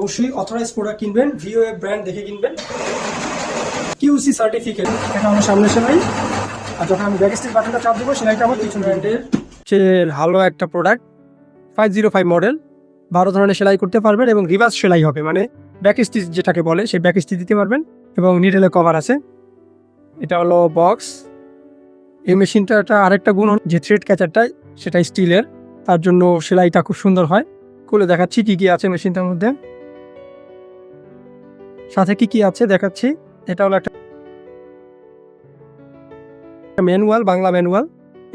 অবশ্যই authorise product কিনবেন, VOA brand দেখে কিনবেন, কিউসি সার্টিফিকেট। এটা আমার সামনে সেলাই, আর যখন আমি ব্যাক স্টিচ বাটনটা চাপ দেবো সেলাইটা আমার পিছন ব্র্যান্ডের। সে ভালো একটা প্রোডাক্ট, 505 মডেল, 12 ধরনের সেলাই করতে পারবেন এবং রিভার্স সেলাই হবে, মানে ব্যাক স্টিচ যেটাকে বলে সেই ব্যাক স্টিচ দিতে পারবেন এবং নিডেলে কভার আছে। এটা হলো বক্স। এই মেশিনটা আরেকটা গুণ যে থ্রেড ক্যাচারটা সেটা স্টিলের, তার জন্য সেলাইটা খুব সুন্দর হয়। খুলে দেখাচ্ছি কি কি আছে মেশিনটার মধ্যে, সাথে কি কি আছে দেখাচ্ছি। এটা হলো একটা ম্যানুয়াল, বাংলা ম্যানুয়াল।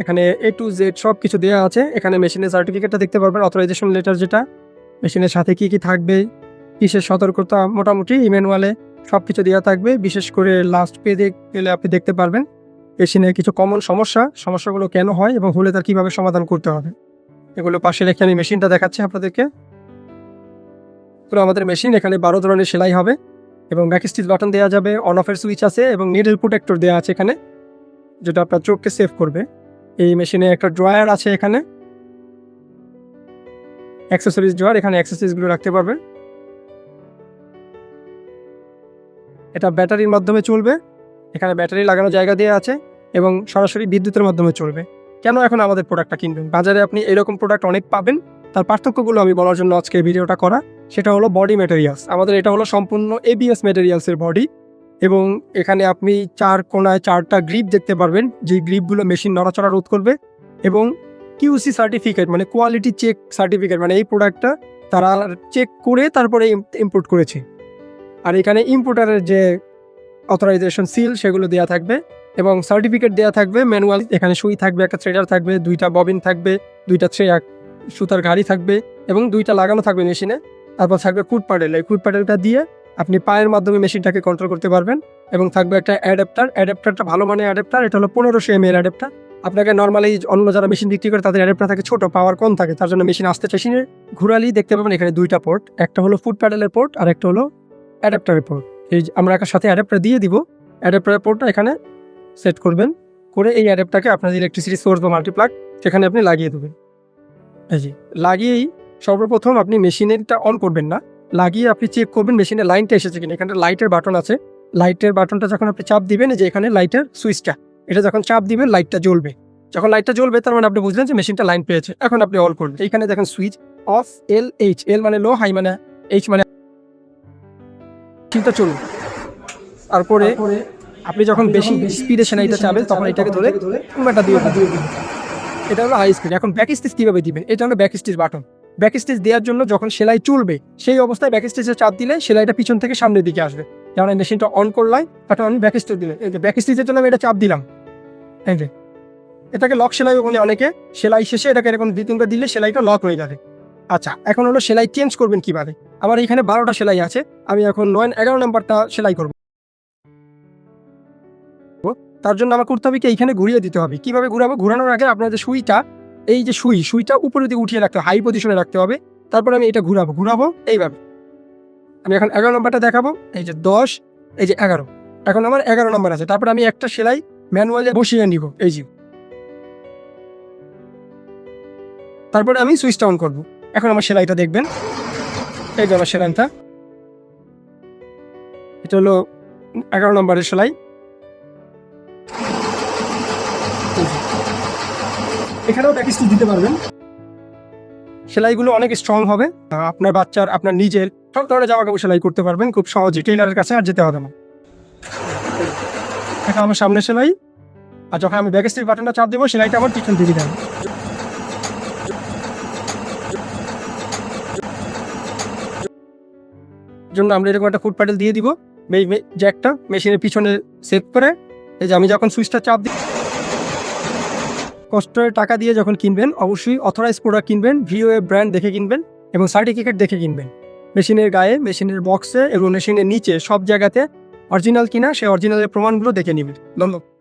এখানে A to Z সব কিছু দেওয়া আছে। এখানে মেশিনের সার্টিফিকেটটা দেখতে পারবেন, অথরাইজেশন লেটার, যেটা মেশিনের সাথে কি কি থাকবে, কিসের সতর্কতা, মোটামুটি এই ম্যানুয়ালে সব কিছু দেওয়া থাকবে। বিশেষ করে লাস্ট পেজে গেলে আপনি দেখতে পারবেন মেশিনের কিছু কমন সমস্যাগুলো কেন হয় এবং হলে তার কীভাবে সমাধান করতে হবে। এগুলো পাশে রেখে আমি মেশিনটা দেখাচ্ছি আপনাদেরকে। পুরো আমাদের মেশিন, এখানে 12 ধরনের সেলাই হবে এবং ব্যাক স্টিচ বাটন দেওয়া যাবে, অন অফের সুইচ আছে এবং নিডল প্রোটেক্টর দেওয়া আছে এখানে, যেটা আপনার চোখকে সেভ করবে। এই মেশিনে একটা ড্রয়ার আছে, এখানে অ্যাক্সেসরিজ ড্রয়ার, এখানে অ্যাক্সেসরিজগুলো রাখতে পারবেন। এটা ব্যাটারির মাধ্যমে চলবে, এখানে ব্যাটারি লাগানো জায়গা দেওয়া আছে এবং সরাসরি বিদ্যুতের মাধ্যমে চলবে। কেন এখন আমাদের প্রোডাক্টটা কিনবেন? বাজারে আপনি এরকম প্রোডাক্ট অনেক পাবেন, তার পার্থক্যগুলো আমি বলার জন্য আজকে ভিডিওটা করা। সেটা হলো বডি ম্যাটেরিয়ালস। আমাদের এটা হলো সম্পূর্ণ ABS ম্যাটেরিয়ালসের বডি এবং এখানে আপনি 4 কোণায় 4টা গ্রিপ দেখতে পারবেন, যে গ্রিপগুলো মেশিন নড়াচড়া রোধ করবে এবং কিউসি সার্টিফিকেট, মানে কোয়ালিটি চেক সার্টিফিকেট, মানে এই প্রোডাক্টটা তারা চেক করে তারপরে ইম্পোর্ট করেছে। আর এখানে ইম্পোর্টারের যে অথরাইজেশন সিল সেগুলো দেওয়া থাকবে এবং সার্টিফিকেট দেওয়া থাকবে। ম্যানুয়াল, এখানে সুই থাকবে, একটা থ্রেডার থাকবে, 2টা ববিন থাকবে, 2টা সুতার গাড়ি থাকবে এবং 2টা লাগানো থাকবে মেশিনে। তারপর থাকবে ফুট প্যাডেল, এই ফুট প্যাডেলটা দিয়ে আপনি পায়ের মাধ্যমে মেশিনটাকে কন্ট্রোল করতে পারবেন এবং থাকবে একটা অ্যাডাপ্টারটা ভালো মানের অ্যাডাপ্টার, এটা হলো 1500 mAh অ্যাডাপ্টার। আপনাকে নর্মালি অন্য যারা মেশিন বিক্রি করে তাদের অ্যাডাপ্টার থাকে ছোট, পাওয়ার কম থাকে, তার জন্য মেশিন আসতে মেশিনে ঘুরালেই দেখতে পাবেন এখানে 2টা পোর্ট, একটা হলো ফুট প্যাডেলের পোর্ট আর একটা হলো অ্যাডাপ্টারের পোর্ট। এই আমরা একটা সাথে অ্যাডাপ্টার দিয়ে দিব, অ্যাডাপ্টারের পোর্টটা এখানে সেট করবেন, করে এই অ্যাডাপ্টারকে আপনার ইলেকট্রিসিটি সোর্স বা মাল্টিপ্লাগ সেখানে আপনি লাগিয়ে দেবেন। এই যে লাগিয়েই সর্বপ্রথম আপনি মেশিনেরটা অন করবেন না, লাগিয়ে আপনি চেক করবেন মেশিনের লাইনটা এসেছে কিনা। এখানে লাইটের বাটন আছে, লাইটের বাটনটা যখন আপনি চাপ দিবেন, যে এখানে লাইটের সুইচটা, এটা যখন চাপ দিবেন লাইটটা জ্বলবে। যখন লাইটটা জ্বলবে তার মানে আপনি বুঝলেন যে মেশিনটা লাইন পেয়েছে। এখন আপনি অন করবেন, এইখানে দেখেন সুইচ অফ, LH, L মানে লো, হাই মানে H মানে মেশিনটা চলবে। তারপরে আপনি যখন বেশি স্পিডে সেলাইটা চাবেন তখন এটাকে ধরে একটা দিয়ে দিবেন। এটা হলো হাই স্পিড। এখন ব্যাক স্টিচ কীভাবে দিবেন? এটা হলো back stitch button. Back stitch দেওয়ার জন্য যখন সেলাই চলবে সেই অবস্থায় ব্যাক স্টিচে চাপ দিলে সেলাইটা পিছন থেকে সামনের দিকে আসবে। যেমন এই মেশিনটা অন করলাই, তখন আমি ব্যাক স্টিচ দিলে, এই যে ব্যাক স্টিচের জন্য আমি এটা চাপ দিলাম, এই যে এটাকে লক সেলাই বলে অনেকে। সেলাই শেষে এটাকে এরকম 2-3বার দিলে সেলাইটা লক হয়ে যাবে। আচ্ছা, এখন হলো সেলাই চেঞ্জ করবেন কিভাবে? আমার এখানে 12টা সেলাই আছে, আমি এখন 9-11 নাম্বারটা সেলাই করব। তার জন্য আমার করতে হবে কি, এইখানে ঘুরিয়ে দিতে হবে। কিভাবে ঘুরাবো? ঘুরানোর আগে আপনার যে সুইটা, এই যে সুইটা উপরে দিকে উঠিয়ে রাখতে হবে, হাই পজিশনে রাখতে হবে। তারপর আমি এটা ঘুরাবো এইভাবে। আমি এখন 11 নম্বরটা দেখাবো, এই যে 10, এই যে 11, এখন আমার 11 নম্বর আছে। তারপর আমি একটা সেলাই ম্যানুয়ালে বসিয়ে নিব, এই যে, তারপরে আমি সুইচটা অন করব। এখন আমার সেলাইটা দেখবেন, এই যে আমার সেলাইটা, এটা হলো 11 নম্বরের সেলাই। এখানেও ব্যাক স্টিচ দিতে পারবেন। সেলাইগুলো অনেক স্ট্রং হবে, আপনার বাচ্চার, আপনার নিজের সব ধরনের জামা কাপড় সেলাই করতে পারবেন খুব সহজে, টেইলারের কাছে আর যেতে হবে না। এখন আমার সামনে সেলাই, আর যখন আমি ব্যাক স্টিচ বাটনটা চাপ দেবো সেলাইটা আমার পিছন দিকে যাবে। জন্য আমরা এরকম একটা ফুট প্যাডেল দিয়ে দিব, জ্যাকটা মেশিনের পিছনে সেট করে। এই যে আমি যখন সুইচটা চাপ দিই, কষ্টের টাকা দিয়ে যখন কিনবেন অবশ্যই অথরাইজ প্রোডাক্ট কিনবেন, ভিওএ ব্র্যান্ড দেখে কিনবেন এবং সার্টিফিকেট দেখে কিনবেন। মেশিনের গায়ে, মেশিনের বক্সে এবং মেশিনের নিচে সব জায়গাতে অরিজিনাল কিনা সেই অরিজিনালের প্রমাণগুলো দেখে নেবেন। ধন্যবাদ।